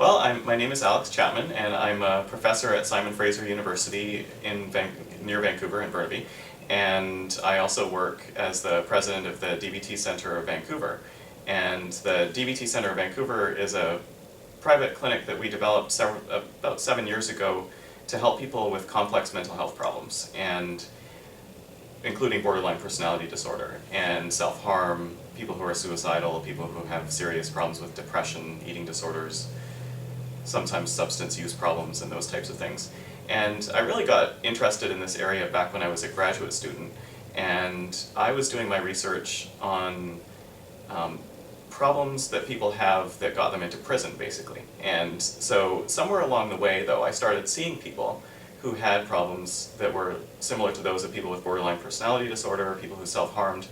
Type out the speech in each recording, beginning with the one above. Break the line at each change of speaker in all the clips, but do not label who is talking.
Well, my name is Alex Chapman, and I'm a professor at Simon Fraser University near Vancouver in Burnaby, and I also work as the president of the DBT Center of Vancouver. And the DBT Center of Vancouver is a private clinic that we developed about 7 years ago to help people with complex mental health problems, and including borderline personality disorder and self-harm, people who are suicidal, people who have serious problems with depression, eating disorders, sometimes substance use problems and those types of things. And I really got interested in this area back when I was a graduate student, and I was doing my research on problems that people have that got them into prison, basically. And so somewhere along the way, though, I started seeing people who had problems that were similar to those of people with borderline personality disorder, people who self-harmed,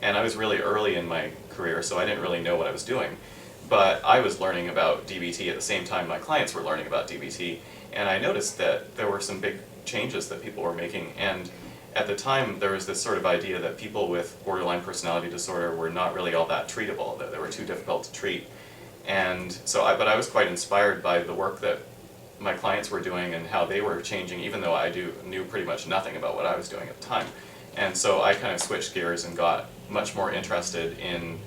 and I was really early in my career, so I didn't really know what I was doing. But I was learning about DBT at the same time my clients were learning about DBT, and I noticed that there were some big changes that people were making. And at the time, there was this sort of idea that people with borderline personality disorder were not really all that treatable, that they were too difficult to treat. And so, but I was quite inspired by the work that my clients were doing and how they were changing, even though I knew pretty much nothing about what I was doing at the time. And so I kind of switched gears and got much more interested in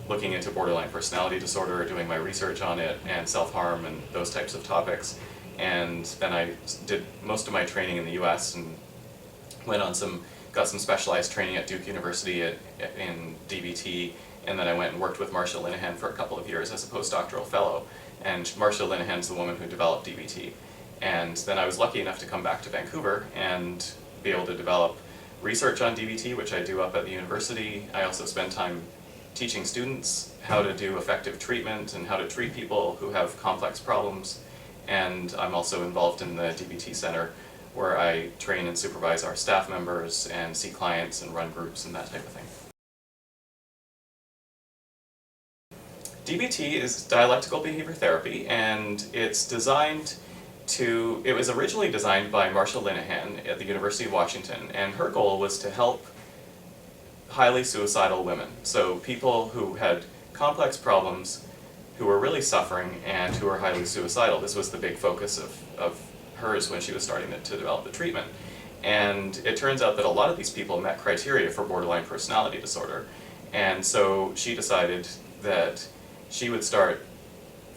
looking into borderline personality disorder, doing my research on it, and self-harm and those types of topics. And then I did most of my training in the US and got some specialized training at Duke University in DBT, and then I went and worked with Marsha Linehan for a couple of years as a postdoctoral fellow. And Marsha Linehan's the woman who developed DBT. And then I was lucky enough to come back to Vancouver and be able to develop research on DBT, which I do up at the university. I also spend time teaching students how to do effective treatment and how to treat people who have complex problems. And I'm also involved in the DBT Center, where I train and supervise our staff members and see clients and run groups and that type of thing. DBT is dialectical behavior therapy, and it was originally designed by Marsha Linehan at the University of Washington, and her goal was to help highly suicidal women, so people who had complex problems, who were really suffering, and who were highly suicidal. This was the big focus of hers when she was starting to develop the treatment. And it turns out that a lot of these people met criteria for borderline personality disorder, and so she decided that she would start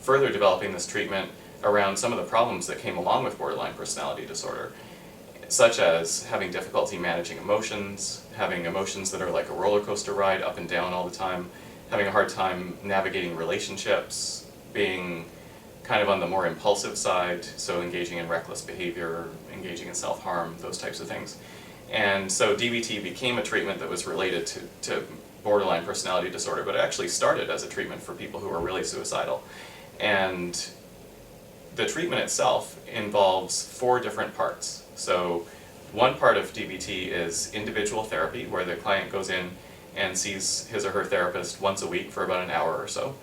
further developing this treatment around some of the problems that came along with borderline personality disorder, such as having difficulty managing emotions, having emotions that are like a roller coaster ride up and down all the time, having a hard time navigating relationships, being kind of on the more impulsive side, so engaging in reckless behavior, engaging in self-harm, those types of things. And so DBT became a treatment that was related to borderline personality disorder, but it actually started as a treatment for people who are really suicidal. And the treatment itself involves 4 different parts. So one part of DBT is individual therapy, where the client goes in and sees his or her therapist once a week for about an hour or so.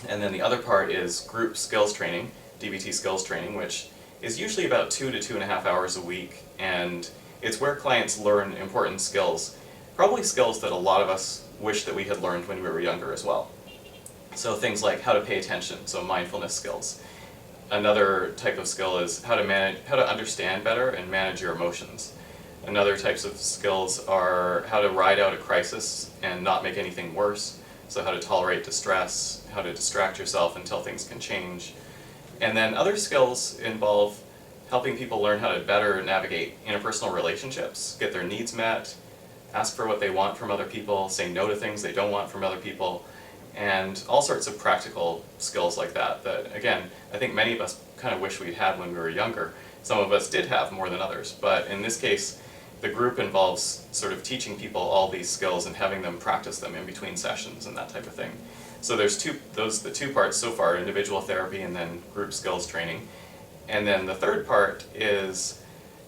And then the other part is group skills training, DBT skills training, which is usually about 2 to 2.5 hours a week, and it's where clients learn important skills, probably skills that a lot of us wish that we had learned when we were younger as well. So things like how to pay attention, so mindfulness skills. Another type of skill is how to understand better and manage your emotions. Another types of skills are how to ride out a crisis and not make anything worse. So how to tolerate distress, how to distract yourself until things can change. And then other skills involve helping people learn how to better navigate interpersonal relationships, get their needs met, ask for what they want from other people, say no to things they don't want from other people, and all sorts of practical skills like that, that again, I think many of us kind of wish we'd had when we were younger. Some of us did have more than others, but in this case, the group involves sort of teaching people all these skills and having them practice them in between sessions and that type of thing. So there's the two parts so far, individual therapy and then group skills training. And then the third part is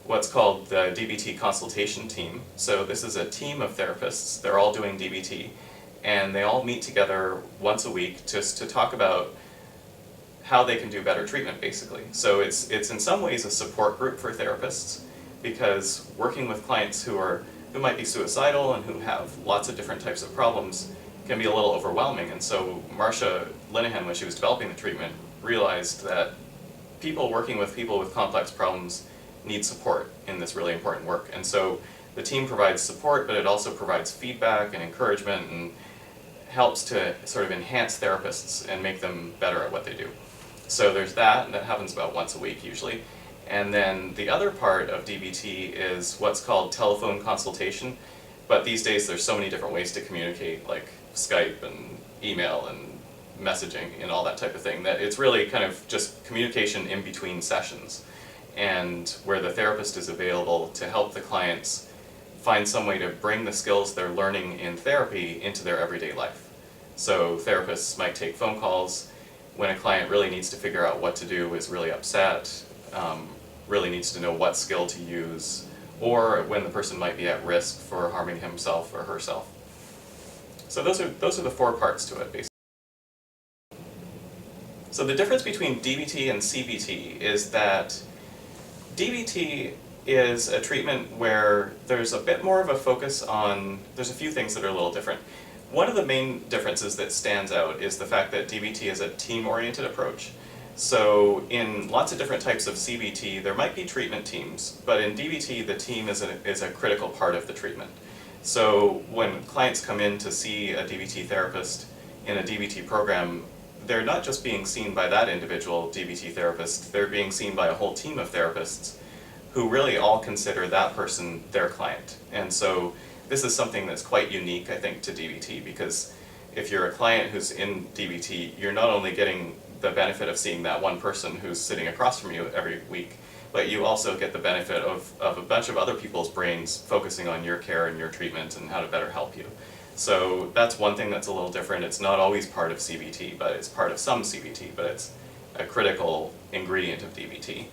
what's called the DBT consultation team. So this is a team of therapists, they're all doing DBT, and they all meet together once a week just to talk about how they can do better treatment, basically. So it's in some ways a support group for therapists, because working with clients who might be suicidal and who have lots of different types of problems can be a little overwhelming. And so Marsha Linehan, when she was developing the treatment, realized that people working with people with complex problems need support in this really important work. And so the team provides support, but it also provides feedback and encouragement and helps to sort of enhance therapists and make them better at what they do. So there's that, and that happens about once a week usually. And then the other part of DBT is what's called telephone consultation. But these days there's so many different ways to communicate, like Skype and email and messaging and all that type of thing, that it's really kind of just communication in between sessions, and where the therapist is available to help the clients find some way to bring the skills they're learning in therapy into their everyday life. So therapists might take phone calls when a client really needs to figure out what to do, is really upset, really needs to know what skill to use, or when the person might be at risk for harming himself or herself. So those are the 4 parts to it, basically. So the difference between DBT and CBT is that DBT is a treatment where there's a bit more of a focus on, there's a few things that are a little different. One of the main differences that stands out is the fact that DBT is a team-oriented approach. So in lots of different types of CBT, there might be treatment teams, but in DBT, the team is a critical part of the treatment. So when clients come in to see a DBT therapist in a DBT program, they're not just being seen by that individual DBT therapist, they're being seen by a whole team of therapists who really all consider that person their client. And so this is something that's quite unique, I think, to DBT, because if you're a client who's in DBT, you're not only getting the benefit of seeing that one person who's sitting across from you every week, but you also get the benefit of a bunch of other people's brains focusing on your care and your treatment and how to better help you. So that's one thing that's a little different. It's not always part of CBT, but it's part of some CBT, but it's a critical ingredient of DBT.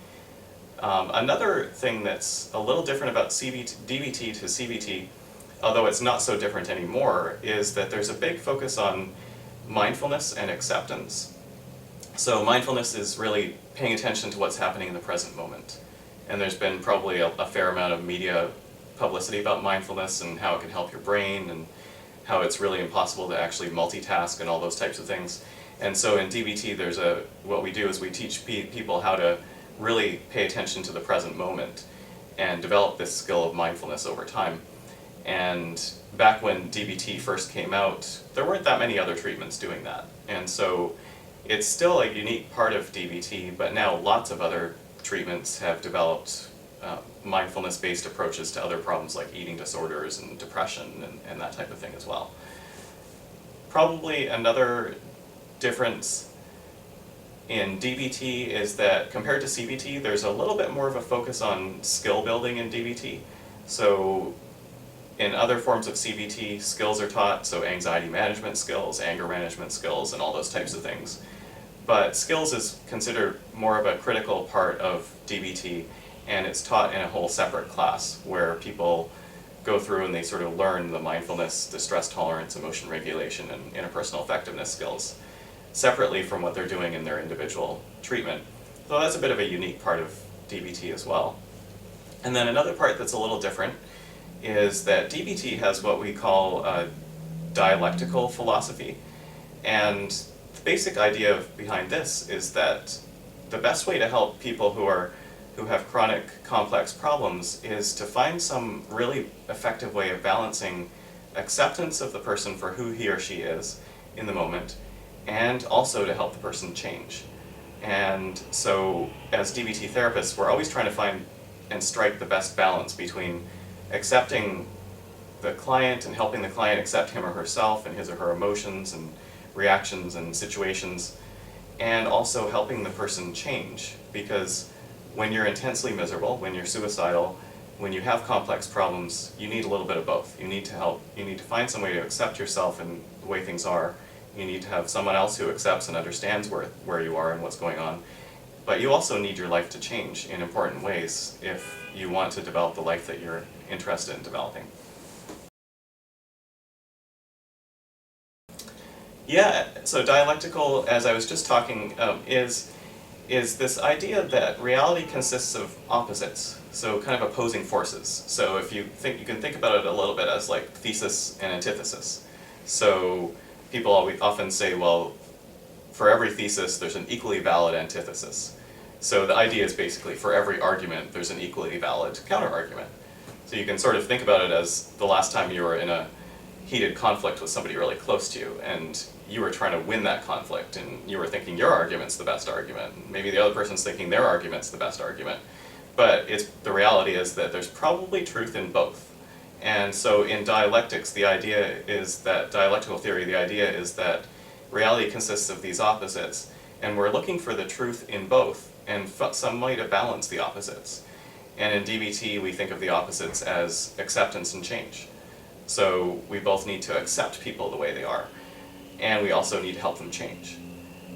Another thing that's a little different about DBT to CBT, although it's not so different anymore, is that there's a big focus on mindfulness and acceptance. So mindfulness is really paying attention to what's happening in the present moment. And there's been probably a fair amount of media publicity about mindfulness and how it can help your brain and how it's really impossible to actually multitask and all those types of things. And so in DBT, what we do is we teach people how to really pay attention to the present moment and develop this skill of mindfulness over time. And back when DBT first came out, there weren't that many other treatments doing that. And so it's still a unique part of DBT, but now lots of other treatments have developed mindfulness-based approaches to other problems like eating disorders and depression and that type of thing as well. Probably another difference in DBT is that compared to CBT, there's a little bit more of a focus on skill building in DBT. So in other forms of CBT, skills are taught, so anxiety management skills, anger management skills, and all those types of things. But skills is considered more of a critical part of DBT, and it's taught in a whole separate class where people go through and they sort of learn the mindfulness, the stress tolerance, emotion regulation, and interpersonal effectiveness skills separately from what they're doing in their individual treatment. So that's a bit of a unique part of DBT as well. And then another part that's a little different is that DBT has what we call a dialectical philosophy. And the basic idea behind this is that the best way to help people who have chronic complex problems is to find some really effective way of balancing acceptance of the person for who he or she is in the moment, and also to help the person change. And so as DBT therapists, we're always trying to find and strike the best balance between accepting the client and helping the client accept him or herself and his or her emotions and reactions and situations, and also helping the person change. Because when you're intensely miserable, when you're suicidal, when you have complex problems, you need a little bit of both. You need to find some way to accept yourself and the way things are. You need to have someone else who accepts and understands where you are and what's going on. But you also need your life to change in important ways if you want to develop the life that you're interested in developing. Yeah, so dialectical, as I was just talking, is this idea that reality consists of opposites, so kind of opposing forces. So if you can think about it a little bit as like thesis and antithesis. So people often say, well, for every thesis, there's an equally valid antithesis. So the idea is basically for every argument, there's an equally valid counter-argument. So you can sort of think about it as the last time you were in a heated conflict with somebody really close to you, and you were trying to win that conflict, and you were thinking your argument's the best argument. Maybe the other person's thinking their argument's the best argument. But the reality is that there's probably truth in both. And so in dialectics, the idea is that, dialectical theory, the idea is that reality consists of these opposites, and we're looking for the truth in both, and some way to balance the opposites. And in DBT, we think of the opposites as acceptance and change. So we both need to accept people the way they are, and we also need to help them change.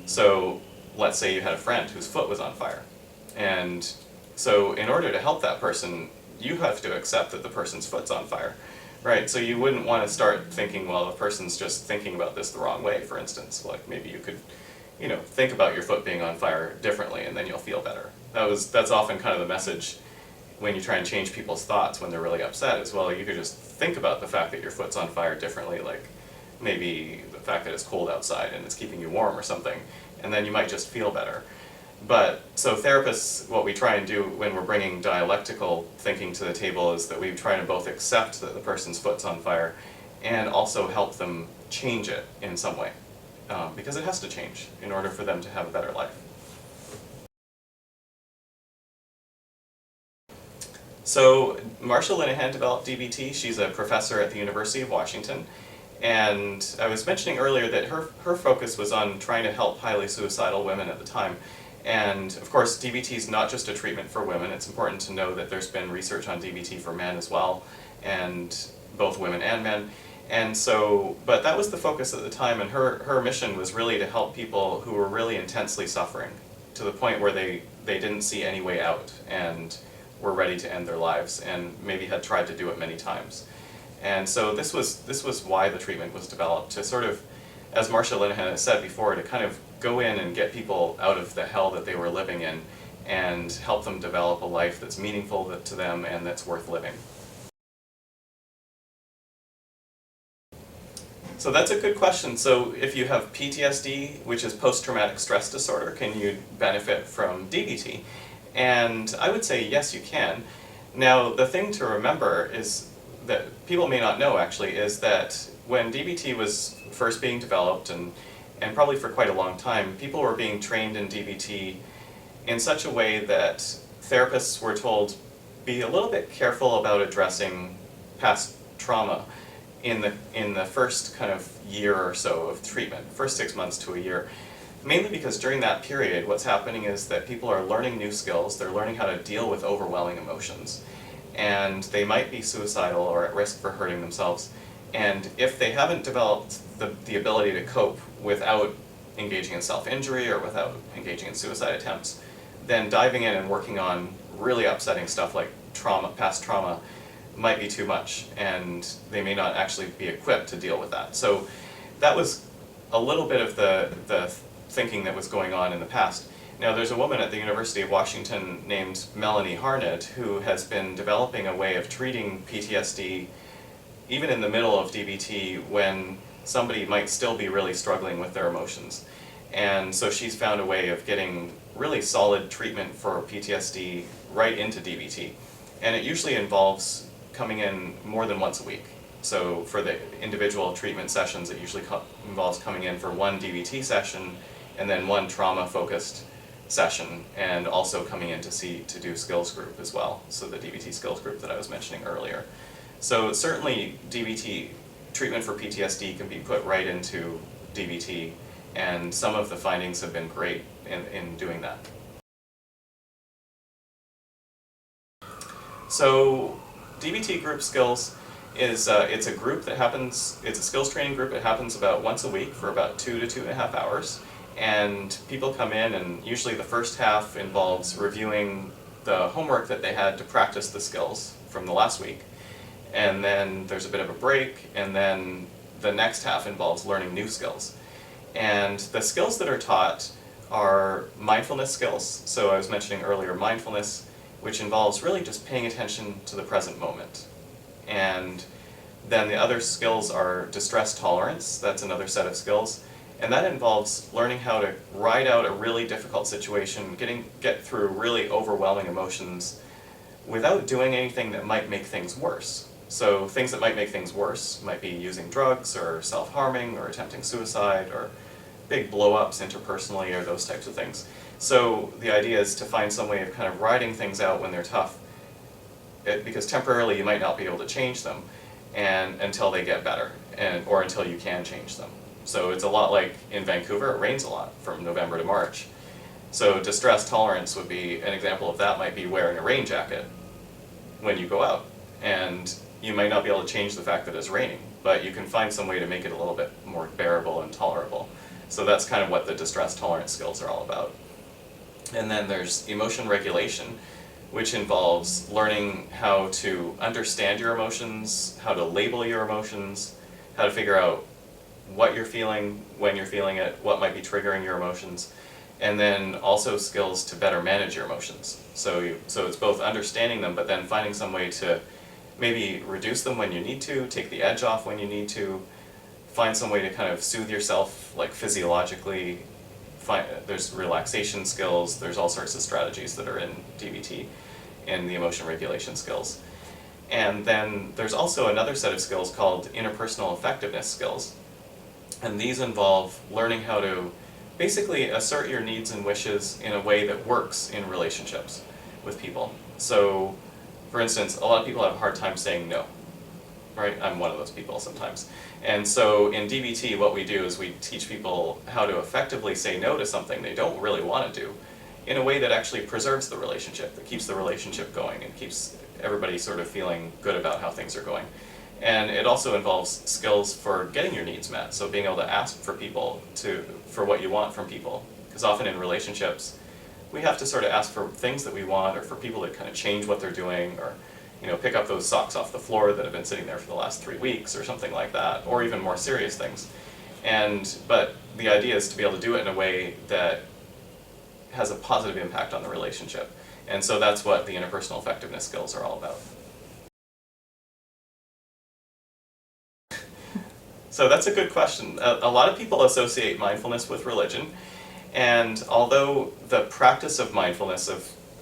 So let's say you had a friend whose foot was on fire, and so in order to help that person, you have to accept that the person's foot's on fire, right? So you wouldn't want to start thinking, well, the person's just thinking about this the wrong way, for instance. Like maybe you could, think about your foot being on fire differently, and then you'll feel better. That's often kind of the message when you try and change people's thoughts when they're really upset, as well. You could just think about the fact that your foot's on fire differently, like maybe the fact that it's cold outside and it's keeping you warm or something, and then you might just feel better. But, so therapists, what we try and do when we're bringing dialectical thinking to the table is that we try to both accept that the person's foot's on fire and also help them change it in some way. Because it has to change in order for them to have a better life. So, Marsha Linehan developed DBT. She's a professor at the University of Washington. And I was mentioning earlier that her focus was on trying to help highly suicidal women at the time. And of course, DBT is not just a treatment for women. It's important to know that there's been research on DBT for men as well, and both women and men. And so, but that was the focus at the time, and her mission was really to help people who were really intensely suffering to the point where they didn't see any way out and were ready to end their lives, and maybe had tried to do it many times. And so this was why the treatment was developed, to sort of, as Marsha Linehan has said before, to kind of go in and get people out of the hell that they were living in and help them develop a life that's meaningful to them and that's worth living. So that's a good question. So if you have PTSD, which is post-traumatic stress disorder, can you benefit from DBT? And I would say yes, you can. Now, the thing to remember is that people may not know, actually, is that when DBT was first being developed, and probably for quite a long time, people were being trained in DBT in such a way that therapists were told, be a little bit careful about addressing past trauma in the first kind of year or so of treatment, first 6 months to a year. Mainly because during that period, what's happening is that people are learning new skills, they're learning how to deal with overwhelming emotions, and they might be suicidal or at risk for hurting themselves. And if they haven't developed the ability to cope without engaging in self-injury or without engaging in suicide attempts, then diving in and working on really upsetting stuff like trauma, past trauma, might be too much, and they may not actually be equipped to deal with that. So that was a little bit of the thinking that was going on in the past. Now, there's a woman at the University of Washington named Melanie Harnett who has been developing a way of treating PTSD even in the middle of DBT when somebody might still be really struggling with their emotions. And so she's found a way of getting really solid treatment for PTSD right into DBT. And it usually involves coming in more than once a week. So for the individual treatment sessions, it usually involves coming in for one DBT session and then one trauma-focused session, and also coming in to do skills group as well, so the DBT skills group that I was mentioning earlier. So certainly DBT treatment for PTSD can be put right into DBT, and some of the findings have been great in doing that. So DBT Group Skills is it's a group that happens, it's a skills training group. It happens about once a week for about 2 to 2.5 hours. And people come in, and usually the first half involves reviewing the homework that they had to practice the skills from the last week. And then there's a bit of a break, and then the next half involves learning new skills. And the skills that are taught are mindfulness skills. So I was mentioning earlier mindfulness, which involves really just paying attention to the present moment. And then the other skills are distress tolerance, that's another set of skills. And that involves learning how to ride out a really difficult situation, get through really overwhelming emotions without doing anything that might make things worse. So things that might make things worse might be using drugs or self-harming or attempting suicide or big blow-ups interpersonally or those types of things. So the idea is to find some way of kind of riding things out when they're tough, because temporarily you might not be able to change them and until they get better, or until you can change them. So it's a lot like in Vancouver, it rains a lot from November to March. So distress tolerance would be an example of that, might be wearing a rain jacket when you go out. And you might not be able to change the fact that it's raining, but you can find some way to make it a little bit more bearable and tolerable. So that's kind of what the distress tolerance skills are all about. And then there's emotion regulation, which involves learning how to understand your emotions, how to label your emotions, how to figure out what you're feeling, when you're feeling it, what might be triggering your emotions, and then also skills to better manage your emotions. So it's both understanding them, but then finding some way to maybe reduce them when you need to, take the edge off when you need to, find some way to kind of soothe yourself, like physiologically. There's relaxation skills, there's all sorts of strategies that are in DBT, in the emotion regulation skills. And then there's also another set of skills called interpersonal effectiveness skills. And these involve learning how to basically assert your needs and wishes in a way that works in relationships with people. So, for instance, a lot of people have a hard time saying no, right? I'm one of those people sometimes. And so in DBT, what we do is we teach people how to effectively say no to something they don't really want to do in a way that actually preserves the relationship, that keeps the relationship going and keeps everybody sort of feeling good about how things are going. And it also involves skills for getting your needs met, so being able to ask for people for what you want from people. Because often in relationships, we have to sort of ask for things that we want, or for people to kind of change what they're doing, or pick up those socks off the floor that have been sitting there for the last 3 weeks, or something like that, or even more serious things. But the idea is to be able to do it in a way that has a positive impact on the relationship. And so that's what the interpersonal effectiveness skills are all about. So that's a good question. A lot of people associate mindfulness with religion, and although the practice of mindfulness,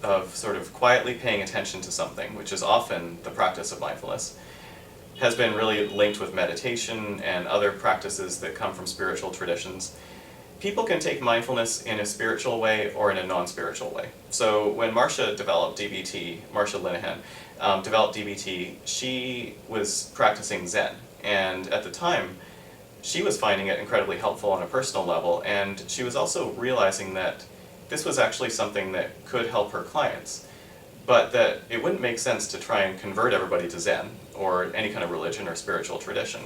of sort of quietly paying attention to something, which is often the practice of mindfulness, has been really linked with meditation and other practices that come from spiritual traditions, people can take mindfulness in a spiritual way or in a non-spiritual way. So when Marsha developed DBT, Marsha Linehan developed DBT, she was practicing Zen. And at the time, she was finding it incredibly helpful on a personal level, and she was also realizing that this was actually something that could help her clients, but that it wouldn't make sense to try and convert everybody to Zen or any kind of religion or spiritual tradition.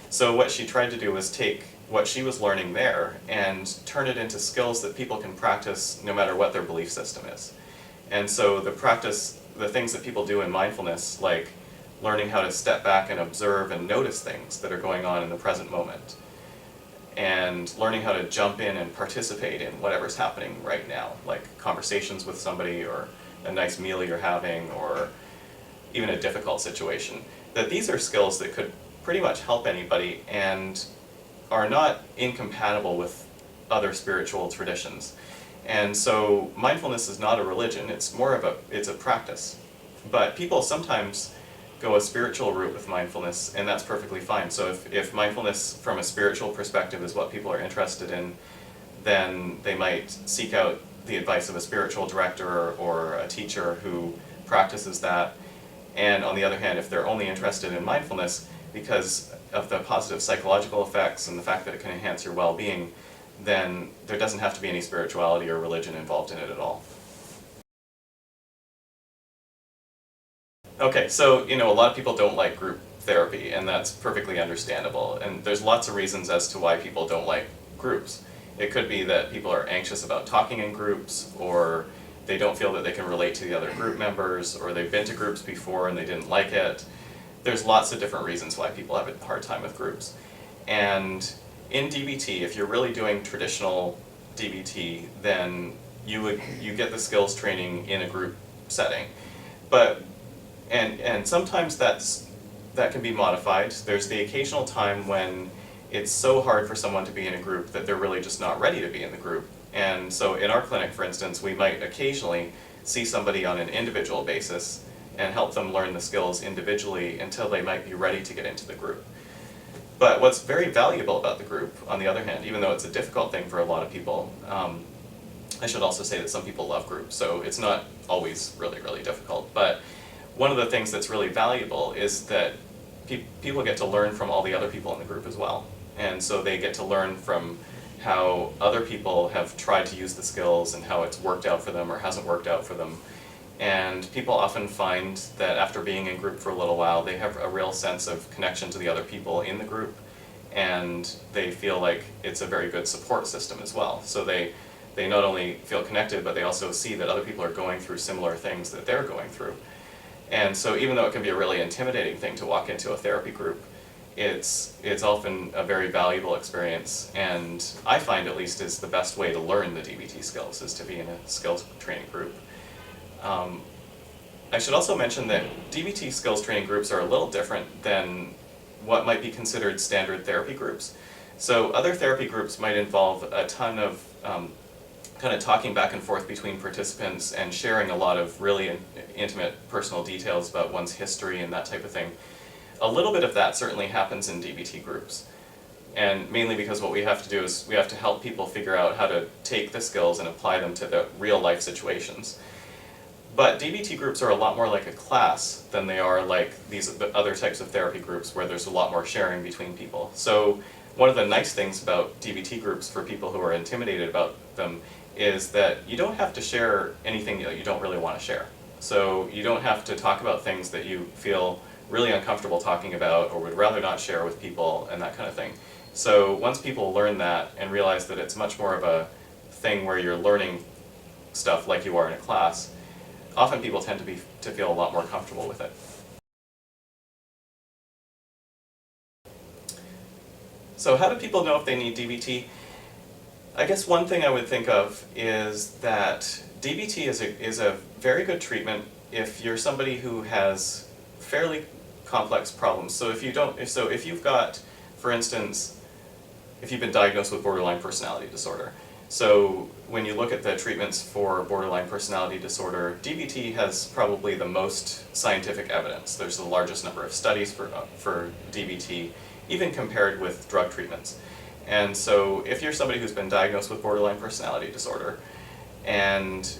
So what she tried to do was take what she was learning there and turn it into skills that people can practice no matter what their belief system is. And so the things that people do in mindfulness, like learning how to step back and observe and notice things that are going on in the present moment, and learning how to jump in and participate in whatever's happening right now, like conversations with somebody, or a nice meal you're having, or even a difficult situation, that these are skills that could pretty much help anybody and are not incompatible with other spiritual traditions. And so mindfulness is not a religion, it's a practice. But people sometimes go a spiritual route with mindfulness, and that's perfectly fine. So if mindfulness from a spiritual perspective is what people are interested in, then they might seek out the advice of a spiritual director or a teacher who practices that. And on the other hand, if they're only interested in mindfulness because of the positive psychological effects and the fact that it can enhance your well-being, then there doesn't have to be any spirituality or religion involved in it at all. Okay, so a lot of people don't like group therapy, and that's perfectly understandable. And there's lots of reasons as to why people don't like groups. It could be that people are anxious about talking in groups, or they don't feel that they can relate to the other group members, or they've been to groups before and they didn't like it. There's lots of different reasons why people have a hard time with groups. And in DBT, if you're really doing traditional DBT, then you get the skills training in a group setting. But and sometimes that can be modified. There's the occasional time when it's so hard for someone to be in a group that they're really just not ready to be in the group. And so in our clinic, for instance, we might occasionally see somebody on an individual basis and help them learn the skills individually until they might be ready to get into the group. But what's very valuable about the group, on the other hand, even though it's a difficult thing for a lot of people, I should also say that some people love groups, so it's not always really, really difficult. But one of the things that's really valuable is that people get to learn from all the other people in the group as well. And so they get to learn from how other people have tried to use the skills and how it's worked out for them or hasn't worked out for them. And people often find that after being in group for a little while, they have a real sense of connection to the other people in the group, and they feel like it's a very good support system as well. So they not only feel connected, but they also see that other people are going through similar things that they're going through. And so even though it can be a really intimidating thing to walk into a therapy group, it's often a very valuable experience, and I find at least is the best way to learn the DBT skills, is to be in a skills training group. I should also mention that DBT skills training groups are a little different than what might be considered standard therapy groups. So other therapy groups might involve a ton of kind of talking back and forth between participants and sharing a lot of really intimate personal details about one's history and that type of thing. A little bit of that certainly happens in DBT groups, and mainly because what we have to do is we have to help people figure out how to take the skills and apply them to the real life situations. But DBT groups are a lot more like a class than they are like these other types of therapy groups where there's a lot more sharing between people. So one of the nice things about DBT groups for people who are intimidated about them is that you don't have to share anything that you don't really want to share. So you don't have to talk about things that you feel really uncomfortable talking about or would rather not share with people and that kind of thing. So once people learn that and realize that it's much more of a thing where you're learning stuff like you are in a class, often people tend to feel a lot more comfortable with it. So how do people know if they need DBT? I guess one thing I would think of is that DBT is a very good treatment if you're somebody who has fairly complex problems. So if you've got, for instance, if you've been diagnosed with borderline personality disorder, so when you look at the treatments for borderline personality disorder, DBT has probably the most scientific evidence. There's the largest number of studies for DBT, even compared with drug treatments. And so if you're somebody who's been diagnosed with borderline personality disorder, and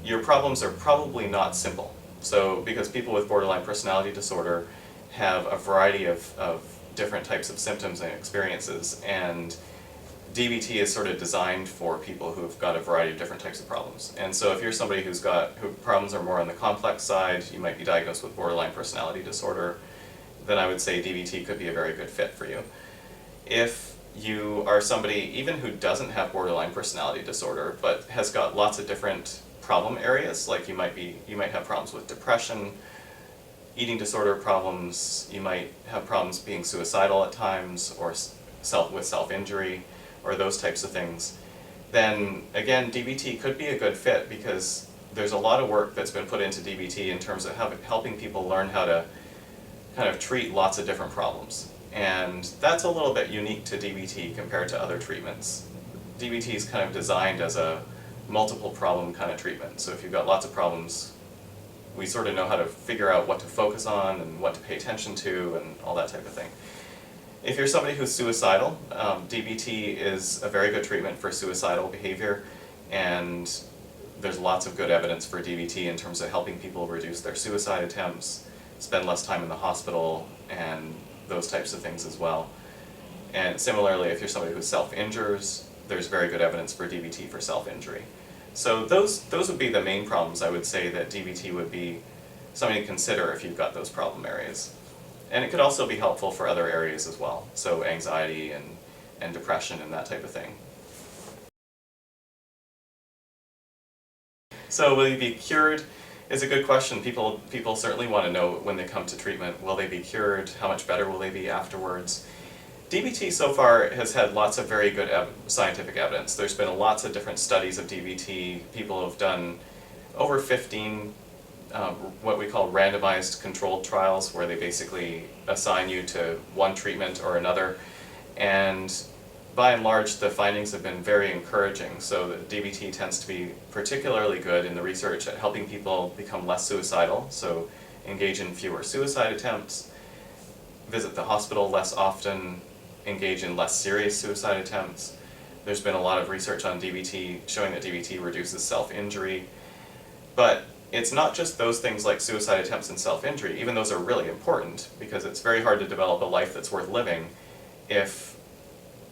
your problems are probably not simple. So because people with borderline personality disorder have a variety of different types of symptoms and experiences, and DBT is sort of designed for people who've got a variety of different types of problems. And so if you're somebody who problems are more on the complex side, you might be diagnosed with borderline personality disorder, then I would say DBT could be a very good fit for you. If you are somebody even who doesn't have borderline personality disorder but has got lots of different problem areas, like you might have problems with depression, eating disorder problems, you might have problems being suicidal at times, or with self-injury, or those types of things, then again DBT could be a good fit, because there's a lot of work that's been put into DBT in terms of helping people learn how to kind of treat lots of different problems. And that's a little bit unique to DBT compared to other treatments. DBT is kind of designed as a multiple problem kind of treatment. So if you've got lots of problems, we sort of know how to figure out what to focus on and what to pay attention to and all that type of thing. If you're somebody who's suicidal, DBT is a very good treatment for suicidal behavior, and there's lots of good evidence for DBT in terms of helping people reduce their suicide attempts, spend less time in the hospital, and those types of things as well. And similarly, if you're somebody who self-injures, there's very good evidence for DBT for self-injury. So those would be the main problems I would say that DBT would be something to consider if you've got those problem areas. And it could also be helpful for other areas as well, so anxiety and depression and that type of thing. So will you be cured is a good question. People certainly want to know when they come to treatment, will they be cured? How much better will they be afterwards? DBT so far has had lots of very good scientific evidence. There's been lots of different studies of DBT. People have done over 15 what we call randomized controlled trials, where they basically assign you to one treatment or another. And by and large, the findings have been very encouraging. So the DBT tends to be particularly good in the research at helping people become less suicidal, so engage in fewer suicide attempts, visit the hospital less often, engage in less serious suicide attempts. There's been a lot of research on DBT showing that DBT reduces self-injury. But it's not just those things like suicide attempts and self-injury. Even those are really important, because it's very hard to develop a life that's worth living if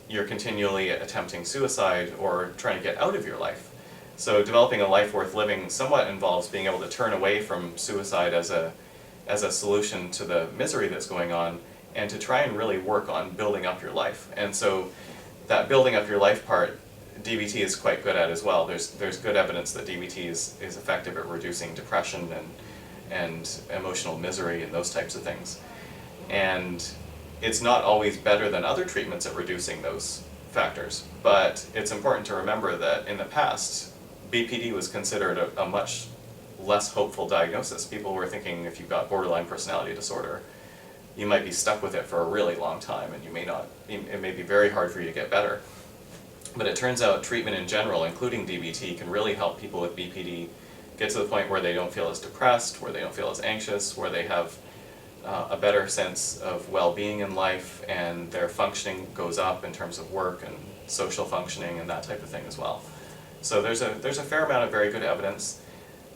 you're continually attempting suicide or trying to get out of your life. So developing a life worth living somewhat involves being able to turn away from suicide as a solution to the misery that's going on, and to try and really work on building up your life. And so that building up your life part, DBT is quite good at as well. There's good evidence that DBT is effective at reducing depression and emotional misery and those types of things. And it's not always better than other treatments at reducing those factors, but it's important to remember that in the past, BPD was considered a much less hopeful diagnosis. People were thinking if you've got borderline personality disorder, you might be stuck with it for a really long time, and it may be very hard for you to get better. But it turns out treatment in general, including DBT, can really help people with BPD get to the point where they don't feel as depressed, where they don't feel as anxious, where they have a better sense of well-being in life, and their functioning goes up in terms of work and social functioning and that type of thing as well. So there's a fair amount of very good evidence.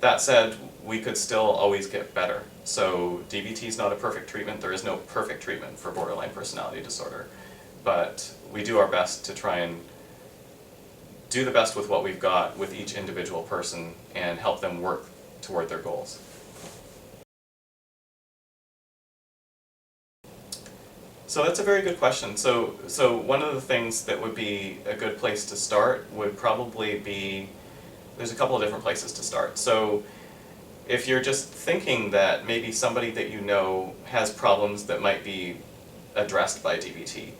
That said, we could still always get better. So DBT is not a perfect treatment. There is no perfect treatment for borderline personality disorder. But we do our best to try and do the best with what we've got with each individual person and help them work toward their goals. So that's a very good question. So one of the things that would be a good place to start would probably be, there's a couple of different places to start. So if you're just thinking that maybe somebody that you know has problems that might be addressed by DBT,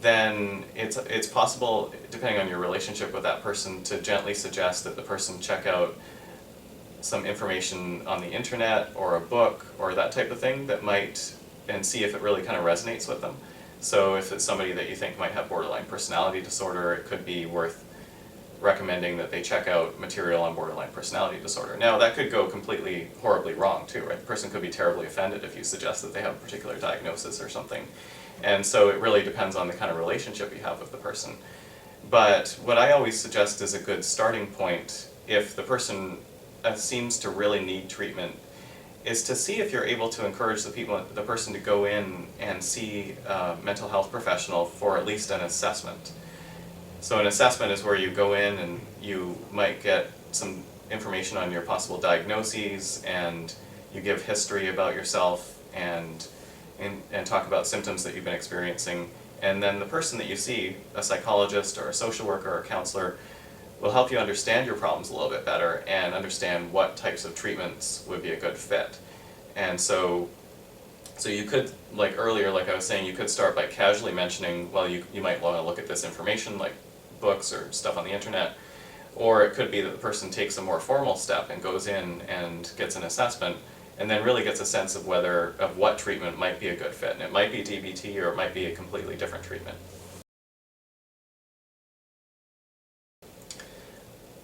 then it's possible, depending on your relationship with that person, to gently suggest that the person check out some information on the internet or a book or that type of thing that might, and see if it really kind of resonates with them. So if it's somebody that you think might have borderline personality disorder, it could be worth recommending that they check out material on borderline personality disorder. Now that could go completely horribly wrong too, right? The person could be terribly offended if you suggest that they have a particular diagnosis or something. And so it really depends on the kind of relationship you have with the person. But what I always suggest is a good starting point, if the person seems to really need treatment, is to see if you're able to encourage the person to go in and see a mental health professional for at least an assessment. So an assessment is where you go in and you might get some information on your possible diagnoses, and you give history about yourself and talk about symptoms that you've been experiencing. And then the person that you see, a psychologist or a social worker or a counselor, will help you understand your problems a little bit better and understand what types of treatments would be a good fit. And so you could, like earlier, like I was saying, you could start by casually mentioning, well, you might want to look at this information, like books or stuff on the internet. Or it could be that the person takes a more formal step and goes in and gets an assessment, and then really gets a sense of what treatment might be a good fit. And it might be DBT, or it might be a completely different treatment.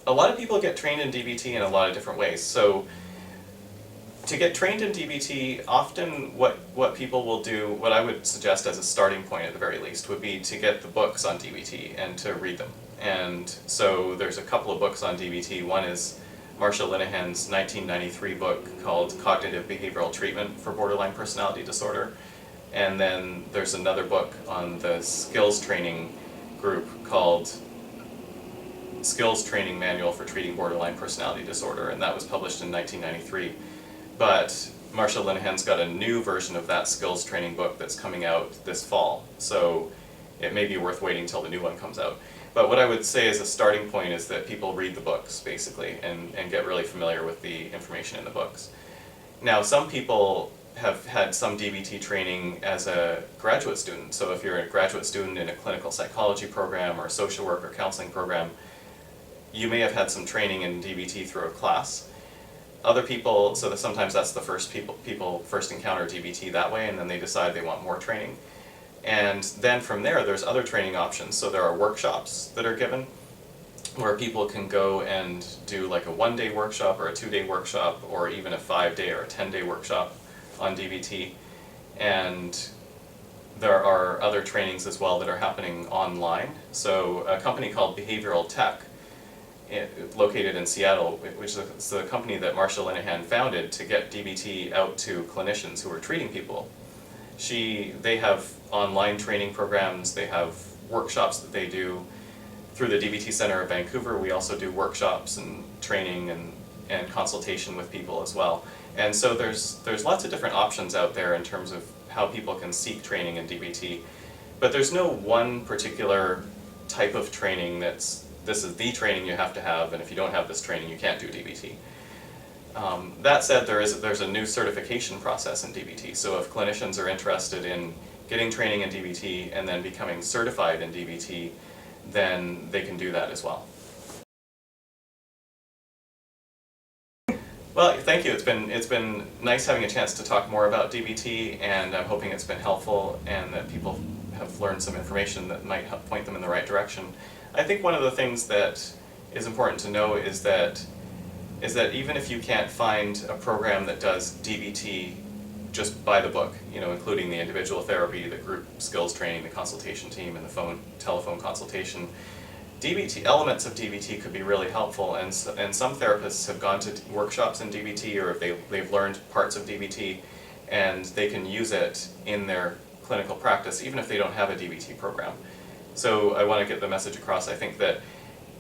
A lot of people get trained in DBT in a lot of different ways. So to get trained in DBT, often what people will do, what I would suggest as a starting point at the very least, would be to get the books on DBT and to read them. And so there's a couple of books on DBT. One is Marsha Linehan's 1993 book called Cognitive Behavioral Treatment for Borderline Personality Disorder. And then there's another book on the skills training group called Skills Training Manual for Treating Borderline Personality Disorder, and that was published in 1993. But Marsha Linehan's got a new version of that skills training book that's coming out this fall, so it may be worth waiting till the new one comes out. But what I would say as a starting point is that people read the books, basically, and get really familiar with the information in the books. Now, some people have had some DBT training as a graduate student, so if you're a graduate student in a clinical psychology program or a social work or counseling program, you may have had some training in DBT through a class. Other people, so that sometimes that's the first people first encounter DBT that way, and then they decide they want more training. And then from there, there's other training options. So there are workshops that are given where people can go and do like a 1-day workshop or a 2-day workshop or even a 5-day or a 10-day workshop on DBT. And there are other trainings as well that are happening online. So a company called Behavioral Tech, located in Seattle, which is the company that Marsha Linehan founded to get DBT out to clinicians who are treating people. They have online training programs, they have workshops that they do. Through the DBT Center of Vancouver, we also do workshops and training and consultation with people as well. And so there's lots of different options out there in terms of how people can seek training in DBT. But there's no one particular type of training this is the training you have to have, and if you don't have this training, you can't do DBT. That said, there's a new certification process in DBT. So if clinicians are interested in getting training in DBT and then becoming certified in DBT, then they can do that as well. Well, thank you. It's been nice having a chance to talk more about DBT, and I'm hoping it's been helpful and that people have learned some information that might help point them in the right direction. I think one of the things that is important to know is that even if you can't find a program that does DBT just by the book, including the individual therapy, the group skills training, the consultation team, and the telephone consultation, elements of DBT could be really helpful, and some therapists have gone to workshops in DBT, or they've learned parts of DBT, and they can use it in their clinical practice, even if they don't have a DBT program. So I want to get the message across. I think that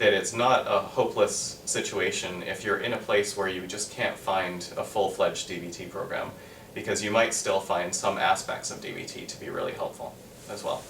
it's not a hopeless situation if you're in a place where you just can't find a full-fledged DBT program, because you might still find some aspects of DBT to be really helpful as well.